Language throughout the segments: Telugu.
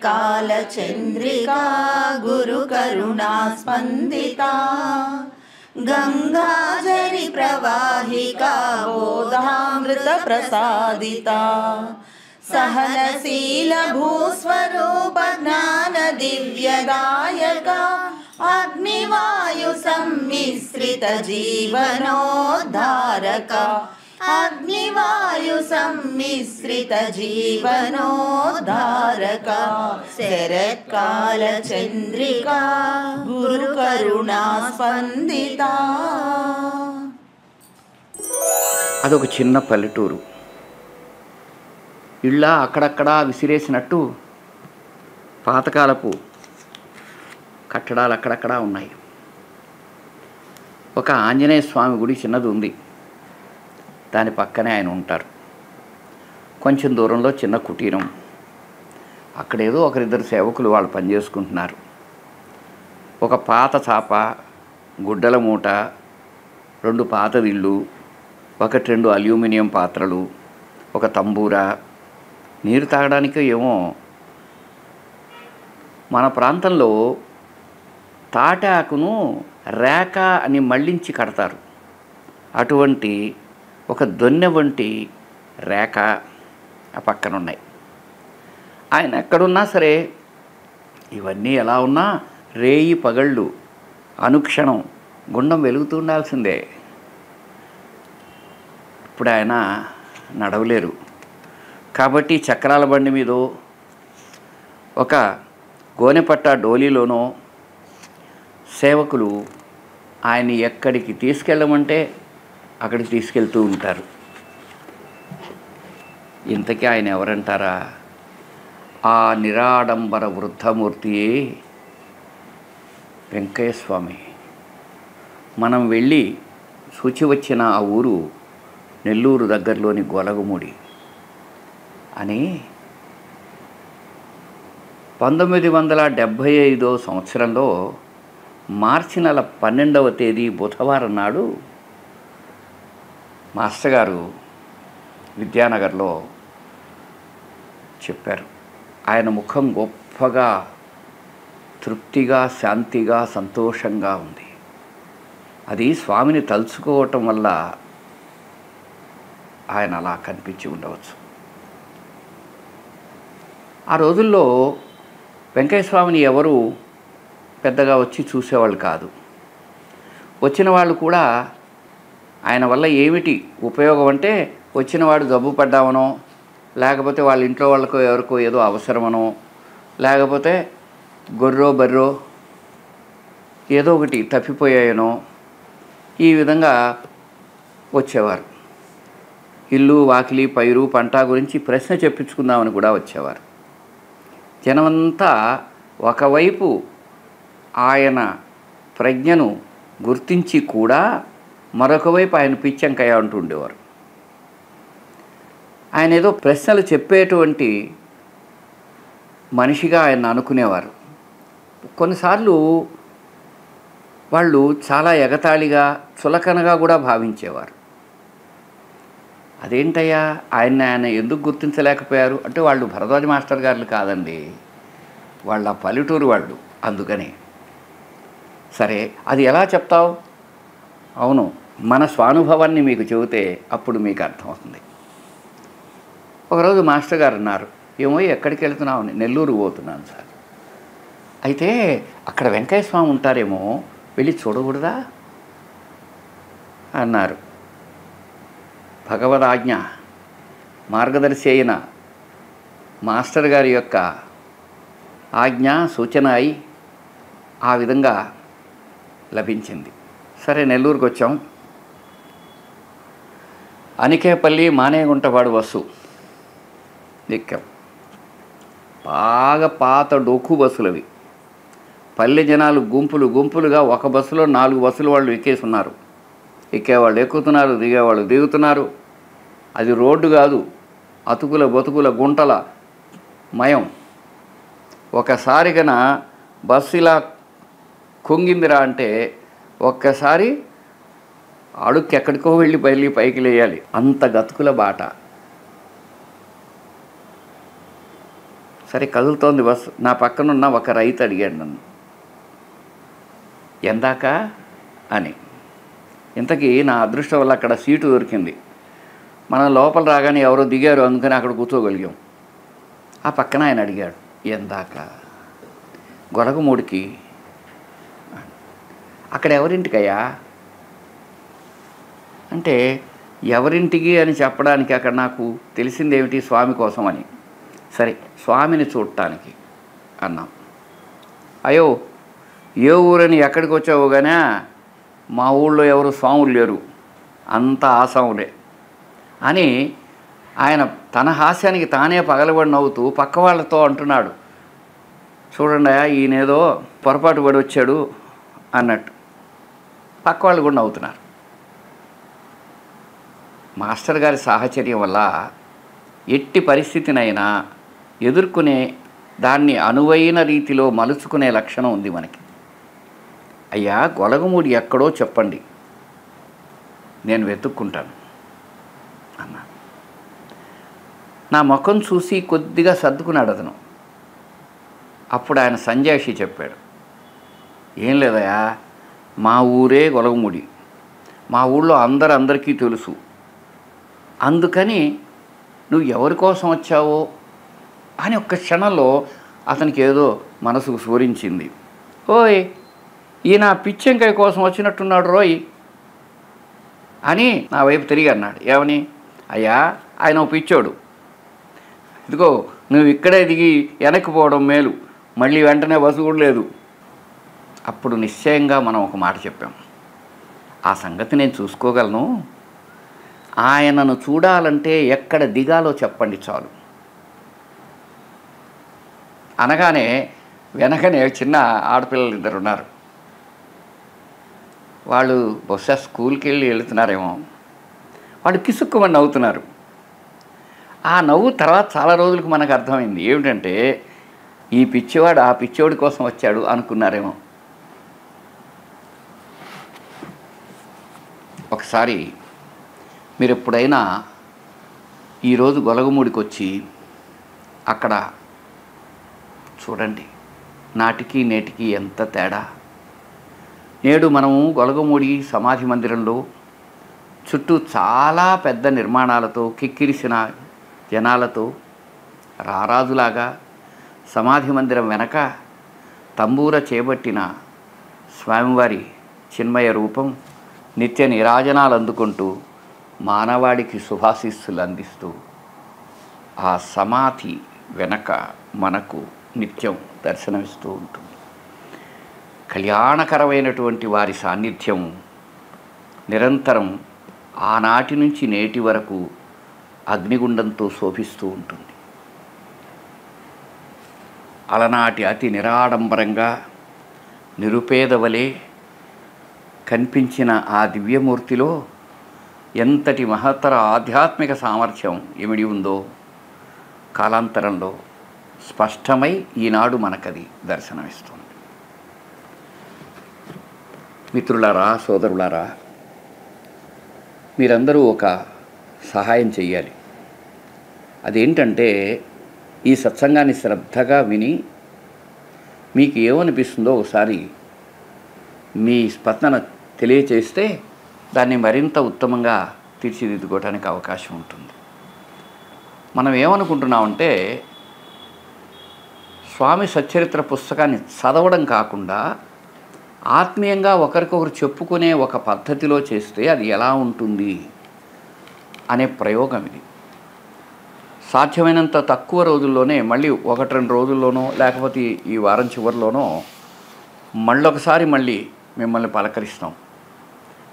శరత్కాలచంద్రికా గురుకరుణా స్పందితా గంగాజరి ప్రవాహికా బోధామృత ప్రసాదితా सहनशील भूस्वरूप ज्ञान दिव्यदायका अग्निवायु सम्मिश्रित जीवनोद्धारका अग्निवायु सम्मिश्रित जीवनोद्धारका शरत्काल चंद्रिका गुरुकरुणा स्पंदिता। అదొక చిన్న పల్లెటూరు. ఇళ్ళ అక్కడక్కడ విసిరేసినట్టు పాతకాలపు కట్టడాలు అక్కడక్కడ ఉన్నాయి. ఒక ఆంజనేయ స్వామి గుడి చిన్నది ఉంది, దాని పక్కనే ఆయన ఉంటారు. కొంచెం దూరంలో చిన్న కుటీరం, అక్కడేదో ఒకరిద్దరు సేవకులు వాళ్ళు పనిచేసుకుంటున్నారు. ఒక పాత చాప, గుడ్డల మూట, 2 పాతదిళ్ళు, 1-2 అల్యూమినియం పాత్రలు, ఒక తంబూరా. నీరు తాగడానికి ఏమో మన ప్రాంతంలో తాటాకును రేక అని మళ్ళించి కడతారు. అటువంటి ఒక దొన్నె వంటి రేక ఆ పక్కన ఉన్నాయి. ఆయన ఎక్కడున్నా సరే ఇవన్నీ ఎలా ఉన్నా రేయి పగళ్ళు అనుక్షణం గుండం వెలుగుతూ ఉండాల్సిందే. ఇప్పుడు ఆయన నడవలేరు కాబట్టి చక్రాల బండి మీదో ఒక గోనెపట్ట డోలీలోనో సేవకులు ఆయన్ని ఎక్కడికి తీసుకెళ్ళమంటే అక్కడికి తీసుకెళ్తూ ఉంటారు. ఇంతకీ ఆయన ఎవరంటారా? ఆ నిరాడంబర వృద్ధమూర్తియే వెంకయ్య స్వామి. మనం వెళ్ళి చూచి వచ్చిన ఆ ఊరు నెల్లూరు దగ్గరలోని గొలగముడి అని 1975 సంవత్సరంలో మార్చి నెల 12వ తేదీ బుధవారం నాడు మాస్టర్ గారు విద్యానగర్లో చెప్పారు. ఆయన ముఖం గొప్పగా తృప్తిగా శాంతిగా సంతోషంగా ఉంది. అది స్వామిని తలుచుకోవటం వల్ల ఆయన అలా కనిపించి ఉండవచ్చు. ఆ రోజుల్లో వెంకయ్య స్వామిని ఎవరు పెద్దగా వచ్చి చూసేవాళ్ళు కాదు. వచ్చిన వాళ్ళు కూడా ఆయన వల్ల ఏమిటి ఉపయోగం అంటే వచ్చినవాడు జబ్బు పడ్డామనో, లేకపోతే వాళ్ళ ఇంట్లో వాళ్ళకో ఎవరికో ఏదో అవసరమనో, లేకపోతే గొర్రో బర్రో ఏదో ఒకటి తప్పిపోయాయనో ఈ విధంగా వచ్చేవారు. ఇల్లు వాకిలి పైరు పంట గురించి ప్రశ్న చెప్పించుకుందామని కూడా వచ్చేవారు. జనమంతా ఒకవైపు ఆయన ప్రజ్ఞను గుర్తించి కూడా మరొక వైపు ఆయన పిచ్చంకయ్య అంటూ ఉండేవారు. ఆయన ఏదో ప్రశ్నలు చెప్పేటువంటి మనిషిగా ఆయన అనుకునేవారు. కొన్నిసార్లు వాళ్ళు చాలా ఎగతాళిగా చులకనగా కూడా భావించేవారు. అదేంటయ్యా ఆయన ఎందుకు గుర్తించలేకపోయారు అంటే వాళ్ళు భరద్వాజ మాస్టర్ గారు కాదండి, వాళ్ళ పల్లెటూరు వాళ్ళు, అందుకని. సరే అది ఎలా చెప్తావు? అవును, మన స్వానుభవాన్ని మీకు చెబితే అప్పుడు మీకు అర్థమవుతుంది. ఒకరోజు మాస్టర్ గారు అన్నారు, ఏమో ఎక్కడికి వెళ్తున్నావు? నెల్లూరు పోతున్నాను సార్. అయితే అక్కడ వెంకయ్య స్వామి ఉంటారేమో, వెళ్ళి చూడకూడదా అన్నారు. భగవదాజ్ఞ మార్గదర్శి అయిన మాస్టర్ గారి యొక్క ఆజ్ఞ సూచన అయి ఆ విధంగా లభించింది. సరే నెల్లూరుకు వచ్చాం. అనికేపల్లి మానేగుంటవాడు బస్సు ఎక్కాం. బాగా పాత డొక్కు బస్సులు అవి. పల్లె జనాలు గుంపులు గుంపులుగా ఒక బస్సులో 4 బస్సులు వాళ్ళు ఎక్కేసి ఉన్నారు. ఎక్కేవాళ్ళు ఎక్కుతున్నారు, దిగేవాళ్ళు దిగుతున్నారు. అది రోడ్డు కాదు, అతుకుల బతుకుల గుంటల మయం. ఒకసారి కన బస్సు ఇలా కుంగిందిరా అంటే ఒక్కసారి అడుక్కి ఎక్కడికో వెళ్ళి పైకి లేయాలి, అంత గతుకుల బాట. సరే కదులుతోంది బస్సు. నా పక్కనున్న ఒక రైతు అడిగాడు నన్ను, ఎందాక అని. ఇంతకీ నా అదృష్టం వల్ల అక్కడ సీటు దొరికింది. మనం లోపల రాగానే ఎవరో దిగారు, అందుకని అక్కడ కూర్చోగలిగాం. ఆ పక్కన ఆయన అడిగాడు, ఎందాక? గొలగమూడికి. అక్కడ ఎవరింటికయ్యా అంటే, ఎవరింటికి అని చెప్పడానికి అక్కడ నాకు తెలిసిందేమిటి, స్వామి కోసం అని. సరే స్వామిని చూడటానికి అన్నాం. అయ్యో ఏ ఊరని ఎక్కడికి వచ్చావు కానీ మా ఊళ్ళో ఎవరు స్వాములు లేరు, అంతా ఆసాములే అని ఆయన తన హాస్యానికి తానే పగలబడి నవ్వుతూ పక్క వాళ్ళతో అంటున్నాడు. చూడండి ఈయనేదో పొరపాటు పడి వచ్చాడు అన్నట్టు. పక్క వాళ్ళు కూడా నవ్వుతున్నారు. మాస్టర్ గారి సాహచర్యం వల్ల ఎట్టి పరిస్థితినైనా ఎదుర్కొనే, దాన్ని అనువైన రీతిలో మలుచుకునే లక్షణం ఉంది మనకి. అయ్యా గొలగమూడి ఎక్కడో చెప్పండి, నేను వెతుక్కుంటాను అన్నా. నా ముఖం చూసి కొద్దిగా సర్దుకున్నాడు అతను. అప్పుడు ఆయన సంజాయిషి చెప్పాడు, ఏం లేదయా, మా ఊరే గొలగమూడి, మా ఊళ్ళో అందరికీ తెలుసు, అందుకని నువ్వు ఎవరి కోసం వచ్చావో అని ఒక్క క్షణంలో అతనికి ఏదో మనసుకు స్ఫురించింది. ఓయ్ ఈయన పిచ్చెంకాయ కోసం వచ్చినట్టున్నాడు రోయ్ అని నా వైపు తిరిగి అన్నాడు. ఏమని? అయ్యా ఆయన పిచ్చోడు, ఇదిగో నువ్వు ఇక్కడే దిగి వెనక్కి పోవడం మేలు, మళ్ళీ వెంటనే బస్సు కూడా లేదు. అప్పుడు నిశ్చయంగా మనం ఒక మాట చెప్పాం, ఆ సంగతి నేను చూసుకోగలను, ఆయనను చూడాలంటే ఎక్కడ దిగాలో చెప్పండి చాలు అనగానే వెనకనే చిన్న ఆడపిల్లలు ఇద్దరు ఉన్నారు. వాళ్ళు బహుశా స్కూల్కి వెళ్తున్నారేమో, వాళ్ళు కిసుక్కుమని నవ్వుతున్నారు. ఆ నవ్వు తర్వాత చాలా రోజులకు మనకు అర్థమైంది ఏమిటంటే, ఈ పిచ్చివాడు ఆ పిచ్చివాడి కోసం వచ్చాడు అనుకున్నారేమో. ఒకసారి మీరు ఎప్పుడైనా ఈరోజు గొలగమూడికి వచ్చి అక్కడ చూడండి, నాటికి నేటికి ఎంత తేడా. నేడు మనము గొలగమూడి సమాధి మందిరంలో చుట్టూ చాలా పెద్ద నిర్మాణాలతో కిక్కిరిసిన జనాలతో రారాజులాగా సమాధి మందిరం వెనక తంబూర చేపట్టిన స్వామివారి చిన్మయ రూపం నిత్య నీరాజనాలు అందుకుంటూ మానవాడికి శుభాశీస్సులు అందిస్తూ ఆ సమాధి వెనక మనకు నిత్యం దర్శనమిస్తూ ఉంటుంది. కళ్యాణకరమైనటువంటి వారి సాన్నిధ్యం నిరంతరం ఆనాటి నుంచి నేటి వరకు అగ్నిగుండంతో శోభిస్తూ ఉంటుంది. అలనాటి అతి నిరాడంబరంగా నిరుపేదవలే కనిపించిన ఆ దివ్యమూర్తిలో ఎంతటి మహత్తర ఆధ్యాత్మిక సామర్థ్యం ఇమిడి ఉందో కాలాంతరంలో స్పష్టమై ఈనాడు మనకది దర్శనమిస్తుంది. మిత్రులారా, సోదరులారా, మీరందరూ ఒక సహాయం చెయ్యాలి. అదేంటంటే, ఈ సత్సంగాన్ని శ్రద్ధగా విని మీకు ఏమనిపిస్తుందో ఒకసారి మీ స్పందన తెలియచేస్తే దాన్ని మరింత ఉత్తమంగా తీర్చిదిద్దుకోవడానికి అవకాశం ఉంటుంది. మనం ఏమనుకుంటున్నామంటే, స్వామి సచ్చరిత్ర పుస్తకాన్ని చదవడం కాకుండా ఆత్మీయంగా ఒకరికొకరు చెప్పుకునే ఒక పద్ధతిలో చేస్తే అది ఎలా ఉంటుంది అనే ప్రయోగం ఇది. సాధ్యమైనంత తక్కువ రోజుల్లోనే, మళ్ళీ 1-2 రోజుల్లోనో లేకపోతే ఈ వారం చివరిలోనో మళ్ళొకసారి మిమ్మల్ని పలకరిస్తాం.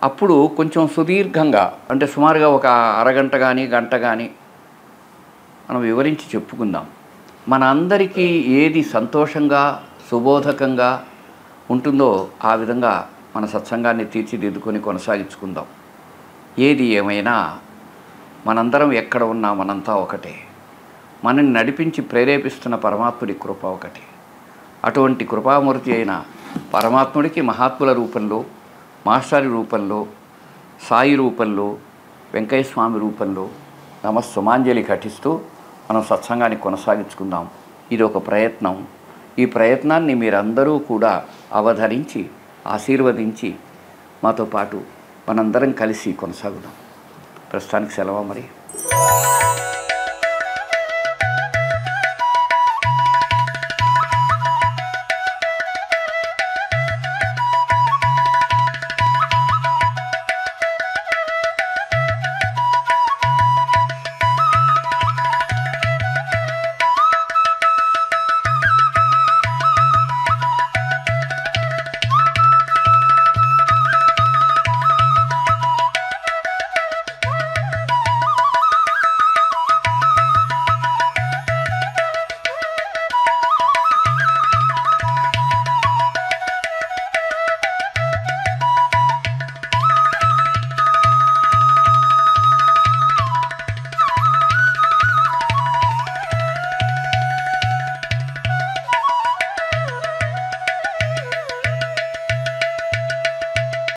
అప్పుడు కొంచెం సుదీర్ఘంగా, అంటే సుమారుగా ఒక అరగంట కానీ గంట కానీ మనం వివరించి చెప్పుకుందాం. మన అందరికీ ఏది సంతోషంగా సుబోధకంగా ఉంటుందో ఆ విధంగా మన సత్సంగాన్ని తీర్చిదిద్దుకొని కొనసాగించుకుందాం. ఏది ఏమైనా మనందరం ఎక్కడ ఉన్నా మనంతా ఒకటే. మనని నడిపించి ప్రేరేపిస్తున్న పరమాత్ముడి కృప ఒకటే. అటువంటి కృపామూర్తి అయిన పరమాత్ముడికి మహాత్ముల రూపంలో, మాస్టారి రూపంలో, సాయి రూపంలో, వెంకయ్య స్వామి రూపంలో నమస్సుమాంజలి ఘటిస్తూ మనం సత్సంగాన్ని కొనసాగించుకుందాం. ఇది ఒక ప్రయత్నం. ఈ ప్రయత్నాన్ని మీరందరూ కూడా అవధరించి ఆశీర్వదించి మాతో పాటు మనందరం కలిసి కొనసాగుదాం. ప్రస్తుతానికి సెలవు మరి.